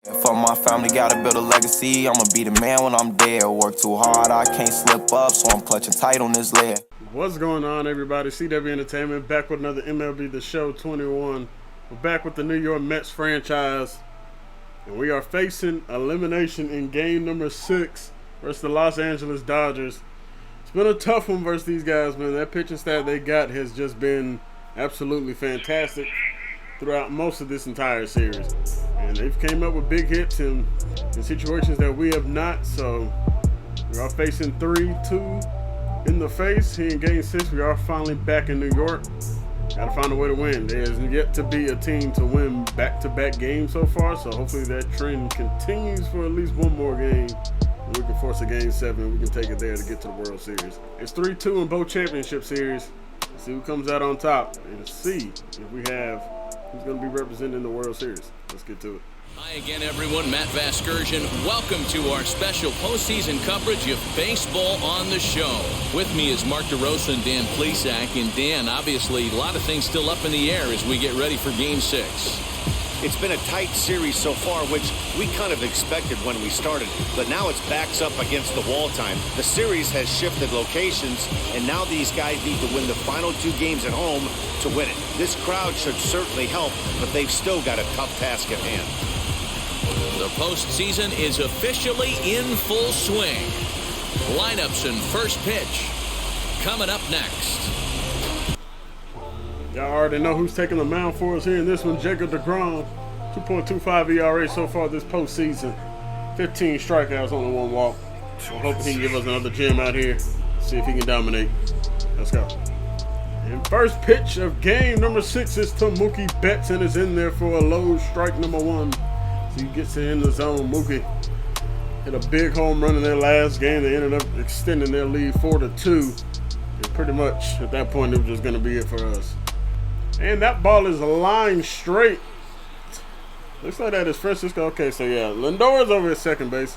For my family, gotta build a legacy. I'ma be the man when I'm dead. Work too hard, I can't slip up, so I'm clutching tight on this lead. What's going on, everybody? CW Entertainment back with another MLB The Show 21. We're back with the New York Mets franchise, and we are facing elimination in game number 6 versus the Los Angeles Dodgers. It's been a tough one versus these guys, man. That pitching staff they got has just been absolutely fantastic throughout most of this entire series. And they've came up with big hits in situations that we have not. So we are facing 3-2 in the face here in game 6. We are finally back in New York. Gotta find a way to win. There's yet to be a team to win back-to-back games so far. So hopefully that trend continues for at least one more game. And we can force a game 7. We can take it there to get to the World Series. It's 3-2 in both championship series. Let's see who comes out on top and see if we have who's going to be representing the World Series. Let's get to it. Hi again, everyone. Matt Vasgersian. Welcome to our special postseason coverage of baseball on the show. With me is Mark DeRosa and Dan Plesac. And Dan, obviously, a lot of things still up in the air as we get ready for Game 6. It's been a tight series so far, which we kind of expected when we started, but now it's backs up against the wall time. The series has shifted locations, and now these guys need to win the final 2 games at home to win it. This crowd should certainly help, but they've still got a tough task at hand. The postseason is officially in full swing. Lineups and first pitch coming up next. Y'all already know who's taking the mound for us here in this one. Jacob DeGrom, 2.25 ERA so far this postseason. 15 strikeouts, only 1 walk. I'm hoping he can give us another gem out here. See if he can dominate. Let's go. And first pitch of game number 6 is to Mookie Betts, and is in there for a low strike number 1. So he gets it in the zone. Mookie hit a big home run in their last game. They ended up extending their lead 4-2. And pretty much at that point, it was just going to be it for us. And that ball is lined straight. Looks like that is Francisco. Okay, so yeah, Lindor is over at second base.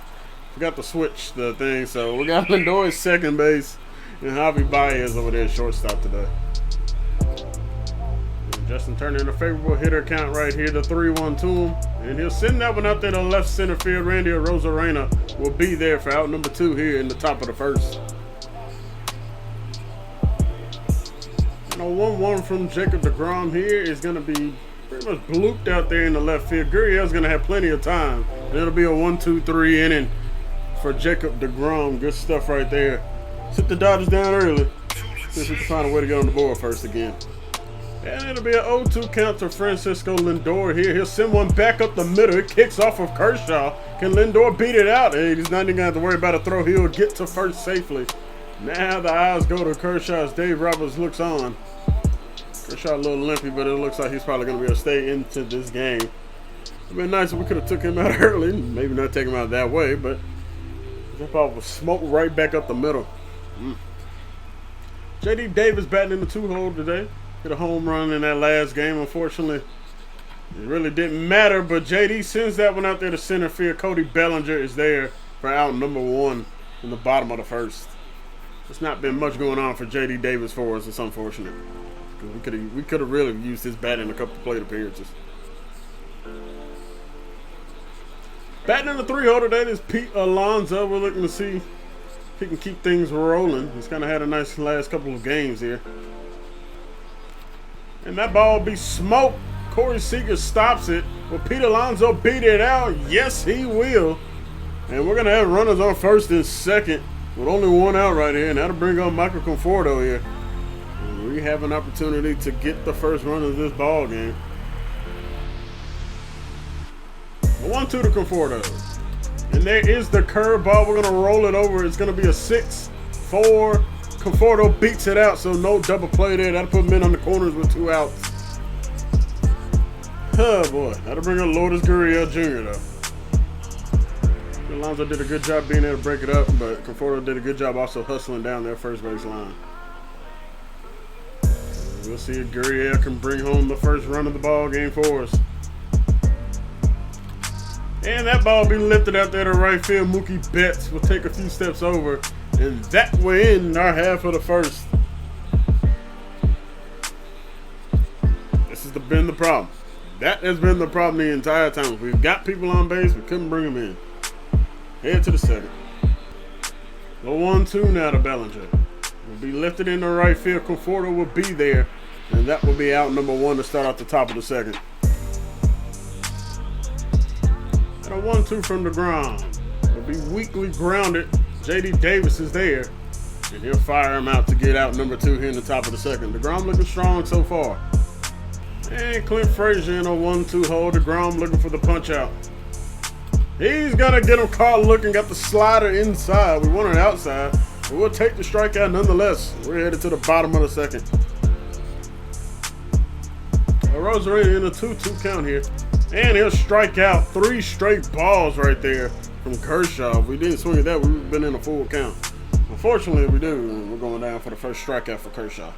Forgot to switch the thing, so we got Lindor at second base, and Javi Baez over there at shortstop today. And Justin Turner in a favorable hitter count right here, the 3-1 to him. And he'll send that one out there to left center field. Randy Arozarena will be there for out number 2 here in the top of the first. A 1-1 from Jacob DeGrom here is going to be pretty much blooped out there in the left field. Gurriel's going to have plenty of time. And it'll be a 1-2-3 inning for Jacob DeGrom. Good stuff right there. Sit the Dodgers down early. See if we can find a way to get on the board first again. And it'll be an 0-2 count to Francisco Lindor here. He'll send one back up the middle. It kicks off of Kershaw. Can Lindor beat it out? Hey, he's not even going to have to worry about a throw. He'll get to first safely. Now the eyes go to Kershaw as Dave Roberts looks on. Kershaw a little limpy, but it looks like he's probably going to be able to stay into this game. It would have been nice if we could have took him out early. Maybe not take him out that way, but that ball was smoked right back up the middle. J.D. Davis batting in the 2-hole today. Hit a home run in that last game. Unfortunately, it really didn't matter, but J.D. sends that one out there to center field. Cody Bellinger is there for out number 1 in the bottom of the first. There's not been much going on for J.D. Davis for us. It's unfortunate. We could have really used his bat in a couple of plate appearances. Batting in the 3-hole today is Pete Alonso. We're looking to see if he can keep things rolling. He's kind of had a nice last couple of games here. And that ball will be smoked. Corey Seager stops it. Will Pete Alonso beat it out? Yes, he will. And we're going to have runners on first and second with only 1 out right here. And that'll bring on Michael Conforto here. We have an opportunity to get the first run of this ball game. 1-2 to Conforto. And there is the curveball. We're going to roll it over. It's going to be a 6-4. Conforto beats it out, so no double play there. That'll put him in on the corners with 2 outs. Oh, boy. That'll bring on Lourdes Gurriel Jr., though. Alonso did a good job being able to break it up, but Conforto did a good job also hustling down their first base line. We'll see if Gurriel can bring home the first run of the ball game for us. And that ball will be lifted out there to right field. Mookie Betts will take a few steps over. And that will end our half of the first. This has been the problem. That has been the problem the entire time. We've got people on base, we couldn't bring them in. Head to the second. The 1-2 now to Bellinger. Will be lifted in the right field. Conforto will be there. And that will be out number 1 to start off the top of the second. And a 1-2 from DeGrom. Will be weakly grounded. J.D. Davis is there. And he'll fire him out to get out number 2 here in the top of the second. DeGrom looking strong so far. And Clint Frazier in a 1-2 hole. DeGrom looking for the punch out. He's going to get him caught looking. Got the slider inside. We want it outside. But we'll take the strikeout nonetheless. We're headed to the bottom of the second. Rosarena in a 2-2 count here. And he'll strike out 3 straight balls right there from Kershaw. If we didn't swing at that, we would have been in a full count. Unfortunately, we do. And we're going down for the first strikeout for Kershaw.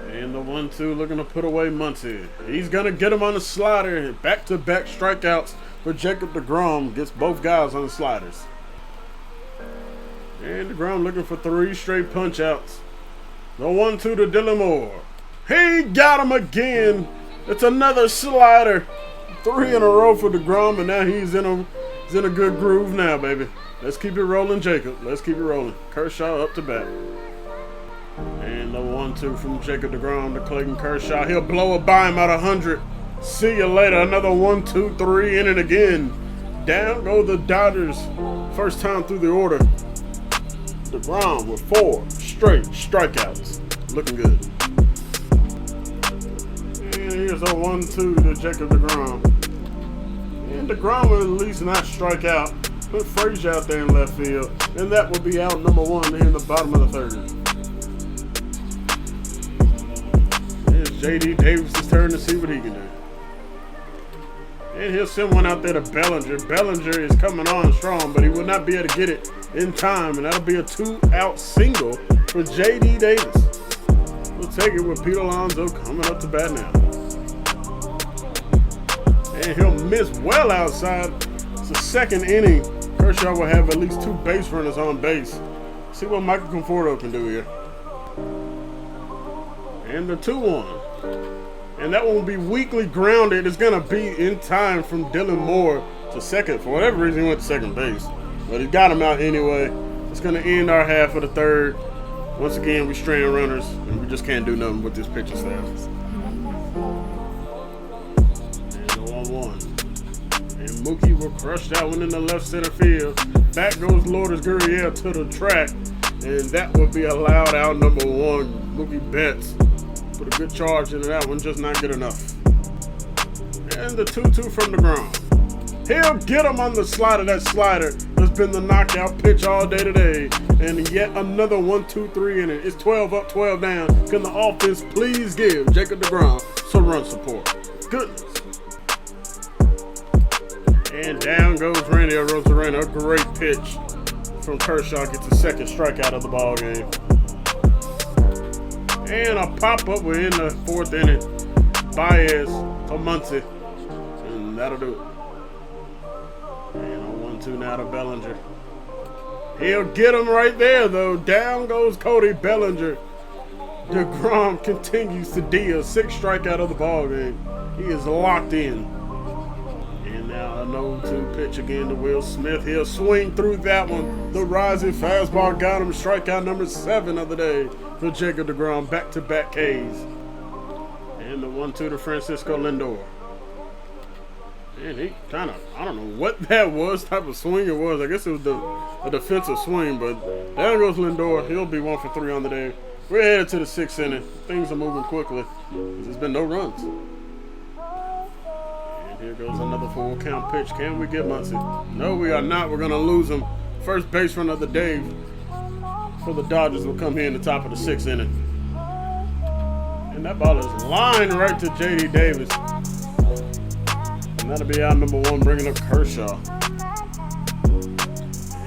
And the 1-2 looking to put away Muncy. He's going to get him on the slider. Back-to-back strikeouts for Jacob DeGrom. Gets both guys on the sliders. And DeGrom looking for 3 straight punch-outs. The 1-2 to Dylan Moore. He got him again. It's another slider. 3 in a row for DeGrom, and now he's in a good groove now, baby. Let's keep it rolling, Jacob. Let's keep it rolling. Kershaw up to bat. And the 1-2 from Jacob DeGrom to Clayton Kershaw. He'll blow a by him out 100. See you later. Another 1-2-3 in it again. Down go the Dodgers. First time through the order. DeGrom with 4 straight strikeouts. Looking good. And here's a 1-2 to Jacob DeGrom. And DeGrom will at least not strike out. Put Frazier out there in left field. And that will be out number 1 here in the bottom of the third. Here's J.D. Davis' turn to see what he can do. And he'll send one out there to Bellinger. Bellinger is coming on strong, but he will not be able to get it in time. And that'll be a 2-out single for J.D. Davis. We'll take it with Pete Alonso coming up to bat now. And he'll miss well outside. It's the second inning. Kershaw will have at least 2 base runners on base. See what Michael Conforto can do here. And the 2-1. And that one will be weakly grounded. It's going to be in time from Dylan Moore to second. For whatever reason, he went to second base. But he got him out anyway. It's going to end our half of the third. Once again, we strand runners, and we just can't do nothing with this pitching staff. And the 1-1. And Mookie will crush that one in the left center field. Back goes Lourdes Gurriel to the track. And that will be allowed out number 1. Mookie Betts put a good charge into that one, just not good enough. And the 2-2 from DeGrom. He'll get him on the slider. That slider has been the knockout pitch all day today. And yet another 1-2-3 in it. It's 12 up, 12 down. Can the offense please give Jacob DeGrom some run support? Goodness. And down goes Randy Arozarena. A great pitch from Kershaw. Gets the second strikeout of the ball game. And a pop-up. We're in the 4th inning. Baez to Muncy. And that'll do it. And a 1-2 now to Bellinger. He'll get him right there, though. Down goes Cody Bellinger. DeGrom continues to deal. 6th strikeout of the ball game. He is locked in. And now a 0-2 pitch again to Will Smith. He'll swing through that one. The rising fastball got him. Strikeout number 7 of the day for Jacob DeGrom. Back-to-back Ks. And the 1-2 to Francisco Lindor. And he kind of, I don't know what that was, type of swing it was. I guess it was a defensive swing, but there goes Lindor. He'll be 1 for 3 on the day. We're headed to the 6th inning. Things are moving quickly. There's been no runs. And here goes another full count pitch. Can we get Muncy? No, we are not. We're going to lose him. First base run of the day for the Dodgers will come here in the top of the 6th inning. And that ball is lined right to J.D. Davis. And that'll be out number 1, bringing up Kershaw.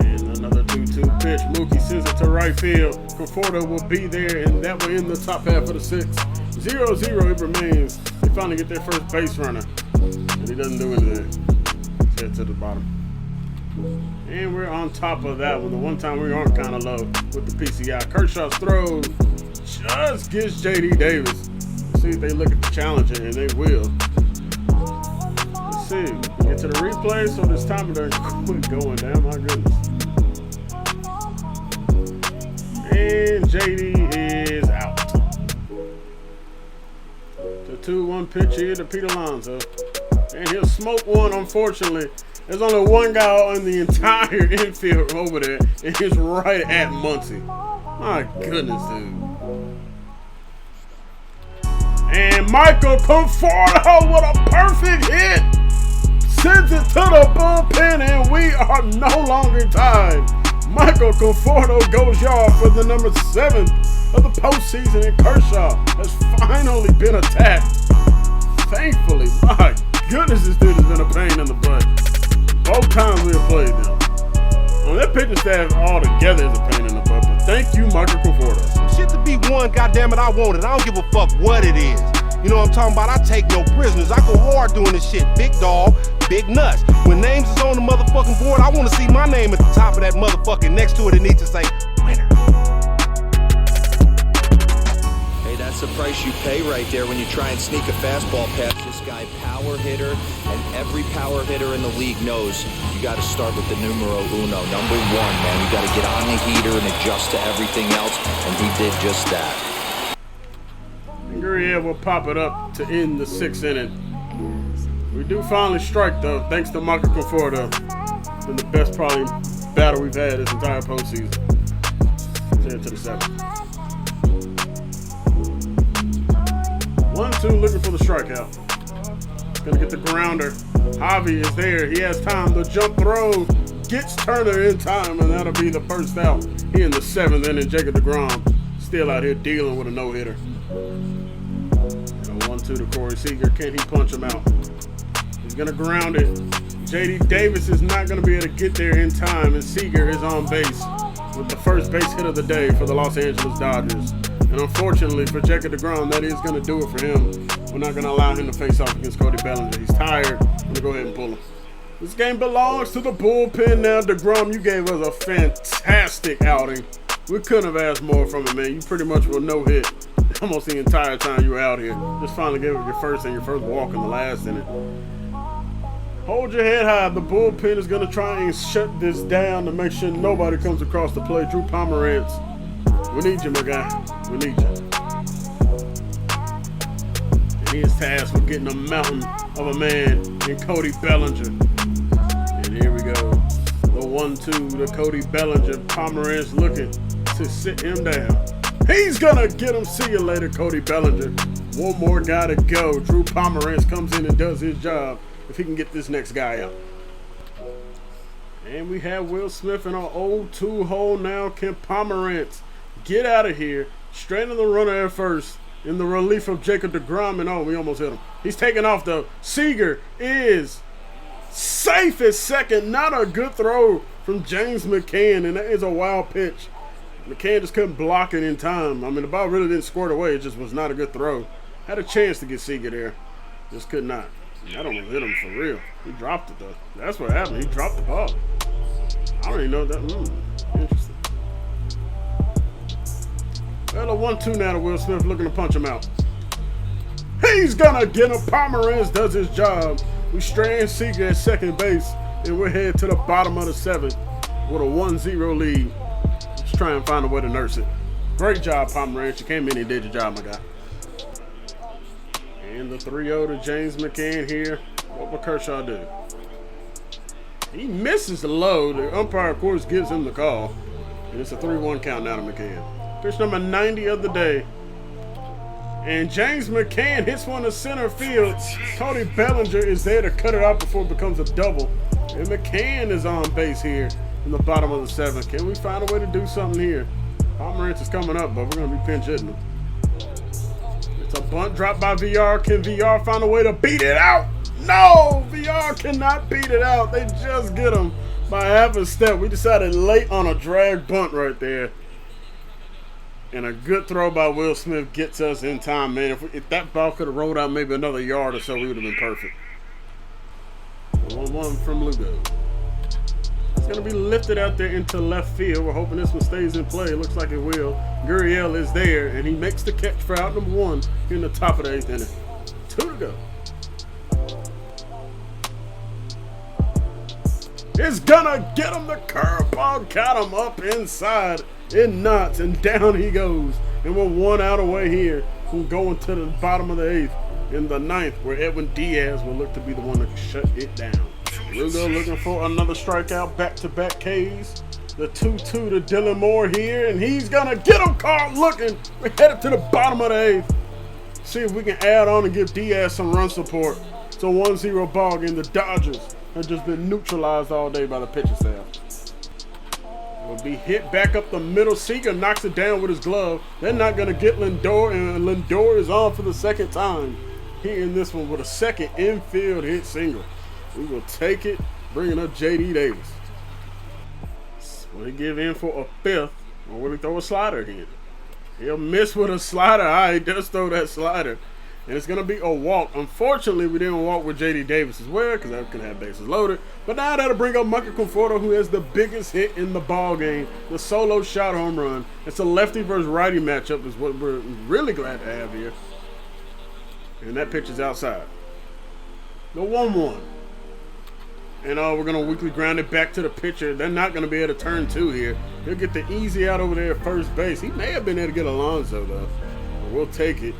And another 2-2 pitch. Mookie sends it to right field. Conforto will be there, and that will end the top half of the 6th. 0-0 it remains. They finally get their first base runner, and he doesn't do anything. Let's head to the bottom. And we're on top of that one. The one time we aren't kind of low with the PCI. Kershaw's throw just gets J.D. Davis. see if they look at the challenger, and they will. Let's see. Get to the replay, so this timer doesn't quit going down. My goodness. And JD is out. The 2-1 pitch here to Pete Alonso. And he'll smoke one, unfortunately. There's only one guy on the entire infield over there, and he's right at Muncy. My goodness, dude. And Michael Conforto with a perfect hit. Sends it to the bullpen, and we are no longer tied. Michael Conforto goes yard for the number 7 of the postseason, and Kershaw has finally been attacked. Thankfully, my goodness, this dude has been a pain in the butt. Both times we have played them. Well, that pitching staff all together is a pain in the butt, but thank you, Michael Conforto. Shit to be won, goddammit, I want it. I don't give a fuck what it is. You know what I'm talking about? I take no prisoners. I go hard doing this shit. Big dog, big nuts. When names is on the motherfucking board, I want to see my name at the top of that motherfucking. Next to it, it needs to say, winner. Hey, that's the price you pay right there when you try and sneak a fastball past this guy. Power hitter, and every power hitter in the league knows you got to start with the numero uno, number 1, man. You got to get on the heater and adjust to everything else, and he did just that. Gurriel will pop it up to end the 6th inning. We do finally strike, though, thanks to Michael Conforto. Been the best probably battle we've had this entire postseason. Head to the 7th. 1-2, looking for the strikeout. Gonna get the grounder. Javi is there. He has time. The jump throw gets Turner in time, and that'll be the first out here in the 7th inning. Jacob DeGrom still out here dealing with a no-hitter. 1-2 to Corey Seager. Can he punch him out? He's gonna ground it. JD Davis is not gonna be able to get there in time, and Seager is on base with the first base hit of the day for the Los Angeles Dodgers. And unfortunately for Jacob DeGrom, that is going to do it for him. We're not going to allow him to face off against Cody Bellinger. He's tired. I'm going to go ahead and pull him. This game belongs to the bullpen now. DeGrom, you gave us a fantastic outing. We couldn't have asked more from him, man. You pretty much were no hit almost the entire time you were out here. Just finally gave up your first walk in the last inning. Hold your head high. The bullpen is going to try and shut this down to make sure nobody comes across the plate. Drew Pomerantz, we need you, my guy. We need you. And he is tasked with getting a mountain of a man in Cody Bellinger. And here we go. The 1-2 to Cody Bellinger. Pomerantz looking to sit him down. He's going to get him. See you later, Cody Bellinger. One more guy to go. Drew Pomerantz comes in and does his job if he can get this next guy out. And we have Will Smith in our 0-2 hole now. Can Pomerantz get out of here? Straight in the runner at first in the relief of Jacob DeGrom. And we almost hit him. He's taking off though. Seager is safe at second. Not a good throw from James McCann, and that is a wild pitch. McCann just couldn't block it in time. I mean, the ball really didn't squirt away. It just was not a good throw. Had a chance to get Seager there. Just could not. I don't know, hit him for real. He dropped it though. That's what happened. He dropped the ball. I don't even know that. Interesting. Well, a 1-2 now to Will Smith, looking to punch him out. He's gonna get him. Pomerantz does his job. We strand Seager at second base, and we're headed to the bottom of the 7th with a 1-0 lead. Let's try and find a way to nurse it. Great job, Pomerantz. You came in and did your job, my guy. And the 3-0 to James McCann here. What will Kershaw do? He misses the low. The umpire, of course, gives him the call. And it's a 3-1 count now to McCann. Pitch number 90 of the day. And James McCann hits one to center field. Cody Bellinger is there to cut it out before it becomes a double. And McCann is on base here in the bottom of the 7th. Can we find a way to do something here? Pomerantz is coming up, but we're going to be pinch hitting him. It's a bunt drop by VR. Can VR find a way to beat it out? No! VR cannot beat it out. They just get him by half a step. We decided late on a drag bunt right there. And a good throw by Will Smith gets us in time, man. If that ball could have rolled out maybe another yard or so, we would have been perfect. 1-1 from Lugo. It's going to be lifted out there into left field. We're hoping this one stays in play. It looks like it will. Gurriel is there, and he makes the catch for out number 1 in the top of the 8th inning. 2 to go. It's gonna get him. The curveball got him up inside. It knots, and down he goes. And we're 1 out away here from going to the bottom of the 8th in the 9th, where Edwin Diaz will look to be the one to shut it down. Lugo looking for another strikeout, back-to-back Ks. The 2-2 to Dylan Moore here, and he's gonna get him caught looking. We're headed to the bottom of the 8th. See if we can add on and give Diaz some run support. It's a 1-0 ball game. The Dodgers have just been neutralized all day by the pitching staff. Will be hit back up the middle. Seager knocks it down with his glove. They're not gonna get Lindor, and Lindor is on for the second time. Hitting this one with a second infield hit single. We will take it, bringing up J.D. Davis. Will he give in for a 5th, or will he throw a slider again? He'll miss with a slider. All right, he does throw that slider. And it's going to be a walk. Unfortunately, we didn't walk with J.D. Davis as well, because that can have bases loaded. But now that'll bring up Michael Conforto, who has the biggest hit in the ball game, the solo shot home run. It's a lefty versus righty matchup is what we're really glad to have here. And that pitch is outside. The 1-1. And we're going to weakly ground it back to the pitcher. They're not going to be able to turn 2 here. He'll get the easy out over there at first base. He may have been able to get Alonso, though. But we'll take it.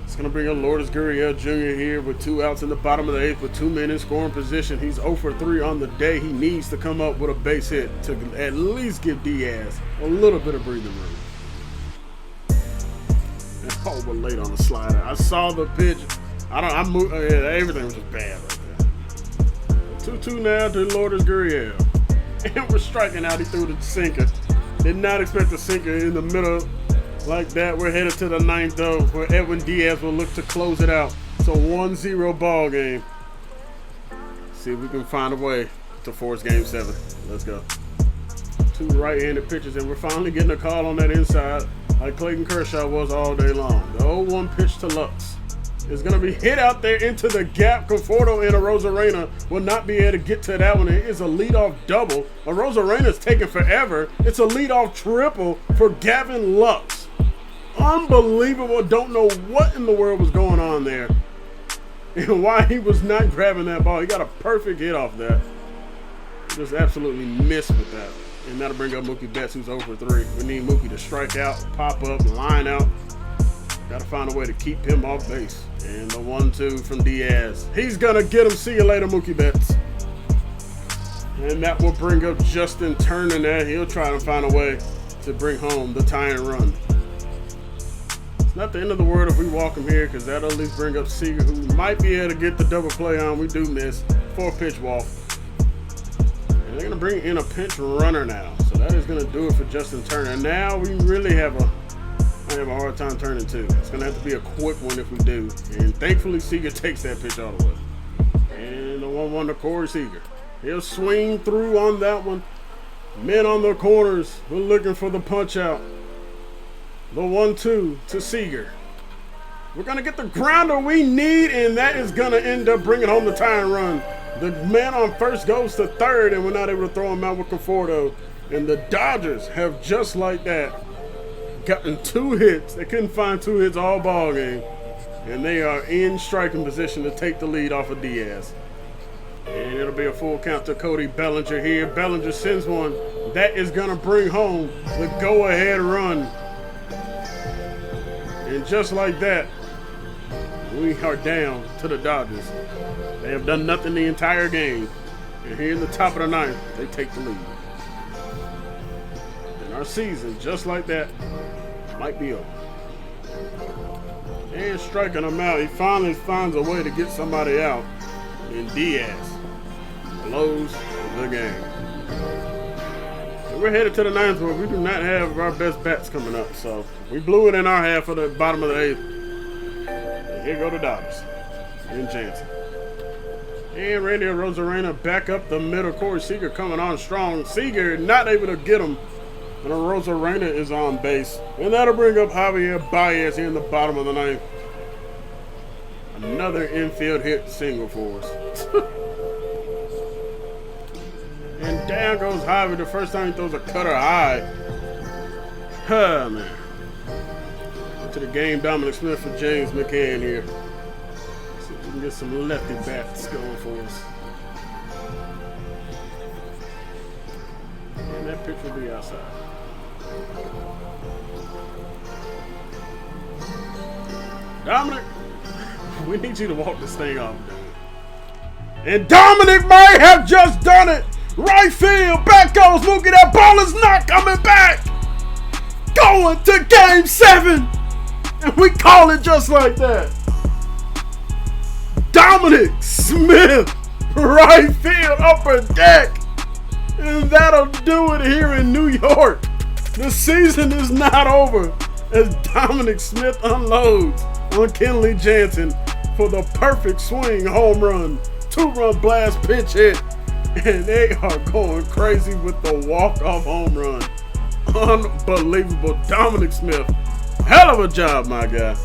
It's going to bring up Lourdes Gurriel Jr. here with 2 outs in the bottom of the 8th with 2 men in scoring position. He's 0 for 3 on the day. He needs to come up with a base hit to at least give Diaz a little bit of breathing room. Oh, we're late on the slider. I saw the pitch. Everything was just bad right there. 2-2 now to Lourdes Gurriel. And we're striking out. He threw the sinker. Did not expect the sinker in the middle like that. We're headed to the 9th, though, where Edwin Diaz will look to close it out. It's a 1-0 ball game. See if we can find a way to force game 7. Let's go. 2 right-handed pitches, and we're finally getting a call on that inside like Clayton Kershaw was all day long. The 0-1 pitch to Lux is going to be hit out there into the gap. Conforto and Arozarena will not be able to get to that one. It is a leadoff double. Arozarena's taking forever. It's a leadoff triple for Gavin Lux. Unbelievable. Don't know what in the world was going on there and why he was not grabbing that ball. He got a perfect hit off that. Just absolutely missed with that. And that'll bring up Mookie Betts, who's 0 for 3. We need Mookie to strike out, pop up, line out. Got to find a way to keep him off base. And the 1-2 from Diaz. He's going to get him. See you later, Mookie Betts. And that will bring up Justin Turner there. He'll try to find a way to bring home the tying run. It's not the end of the world if we walk him here, because that'll at least bring up Seager, who might be able to get the double play on. We do miss. 4-pitch walk. And they're going to bring in a pinch runner now. So that is going to do it for Justin Turner. Now we really have a hard time turning 2. It's going to have to be a quick one if we do. And thankfully, Seager takes that pitch all the way. And the 1-1 to Corey Seager. He'll swing through on that one. Men on the corners. We're looking for the punch out. The 1-2 to Seager. We're going to get the grounder we need, and that is going to end up bringing home the tying run. The man on first goes to third, and we're not able to throw him out with Conforto. And the Dodgers have, just like that, gotten 2 hits. They couldn't find 2 hits all ball game. And they are in striking position to take the lead off of Diaz. And it'll be a full count to Cody Bellinger here. Bellinger sends one. That is going to bring home the go-ahead run. And just like that, we are down to the Dodgers. They have done nothing the entire game. And here in the top of the 9th, they take the lead. And our season, just like that, might be over. And striking him out, he finally finds a way to get somebody out. And Diaz blows the game. And we're headed to the 9th, where we do not have our best bats coming up. So we blew it in our half of the bottom of the 8th. And here go the Dodgers and Jansen. And Randy Arozarena back up the middle. Corey Seager coming on strong. Seager not able to get him. And Arozarena is on base. And that'll bring up Javier Baez here in the bottom of the 9th. Another infield hit single for us. And down goes Javier the first time he throws a cutter high. Man. To the game, Dominic Smith for James McCann here. See if we can get some lefty bats going for us. And that pitch will be outside. Dominic, we need you to walk this thing off, dude. And Dominic may have just done it. Right field, back goes Mookie. That ball is not coming back. Going to game 7. And we call it just like that. Dominic Smith, right field, upper deck. And that'll do it here in New York. The season is not over as Dominic Smith unloads on Kenley Jansen for the perfect swing home run. 2-run blast pinch hit. And they are going crazy with the walk-off home run. Unbelievable. Dominic Smith. Hell of a job, my guy.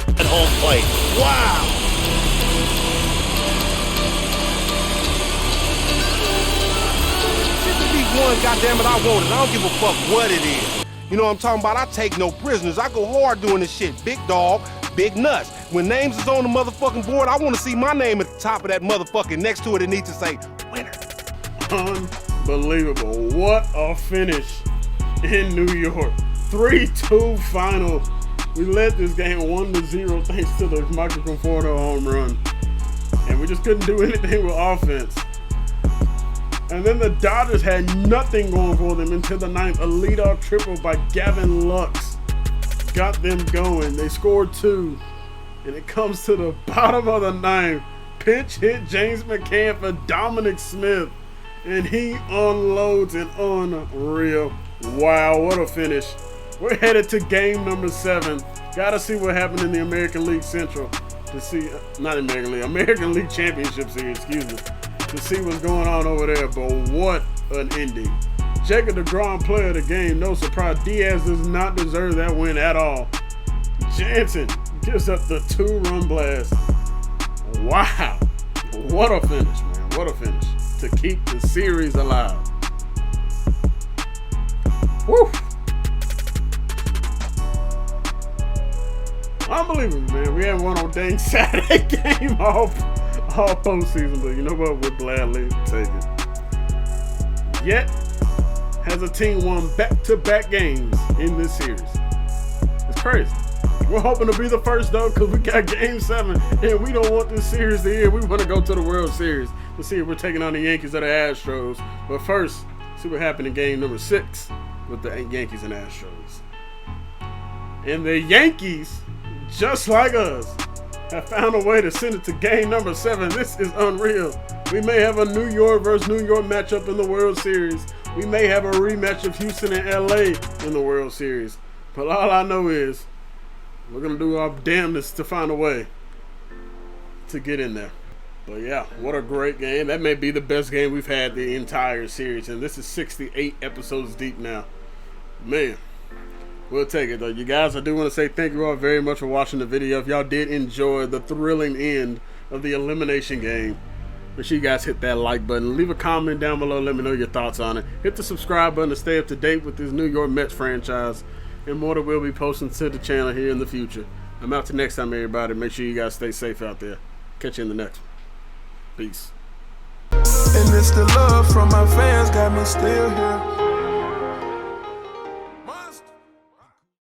At home plate. Wow. 51, goddammit, I want it. I don't give a fuck what it is. You know what I'm talking about? I take no prisoners. I go hard doing this shit. Big dog, big nuts. When names is on the motherfucking board, I want to see my name at the top of that motherfucking. Next to it, it needs to say winner. Unbelievable. What a finish in New York. 3-2 final. We led this game 1-0 thanks to the Michael Conforto home run. And we just couldn't do anything with offense. And then the Dodgers had nothing going for them until the 9th. A leadoff triple by Gavin Lux got them going. They scored 2. And it comes to the bottom of the 9th. Pinch hit James McCann for Dominic Smith. And he unloads an unreal. Wow, what a finish. We're headed to game number 7. Gotta see what happened in the American League Central. To see, not American League, American League Championship Series, excuse me. To see what's going on over there, but what an ending. Jacob DeGrom, player of the game, no surprise. Diaz does not deserve that win at all. Jansen gives up the 2-run blast. Wow, what a finish, man, what a finish. To keep the series alive. Woo! Unbelievable, man. We haven't won on dang Saturday game all postseason, but you know what? We'll gladly take it. Yet, has a team won back-to-back games in this series. It's crazy. We're hoping to be the first, though, because we got game 7, and we don't want this series to end. We want to go to the World Series to see if we're taking on the Yankees or the Astros. But first, see what happened in game number 6 with the Yankees and Astros. And the Yankees, just like us, have found a way to send it to game number 7. This is unreal. We may have a New York versus New York matchup in the World Series. We may have a rematch of Houston and LA in the World Series. But all I know is we're going to do our damnedest to find a way to get in there. But yeah, what a great game. That may be the best game we've had the entire series. And this is 68 episodes deep now. Man. We'll take it, though. You guys, I do want to say thank you all very much for watching the video. If y'all did enjoy the thrilling end of the elimination game, make sure you guys hit that like button. Leave a comment down below. Let me know your thoughts on it. Hit the subscribe button to stay up to date with this New York Mets franchise. And more that we'll be posting to the channel here in the future. I'm out to next time, everybody. Make sure you guys stay safe out there. Catch you in the next one. Peace. And it's the love from my fans got me still here.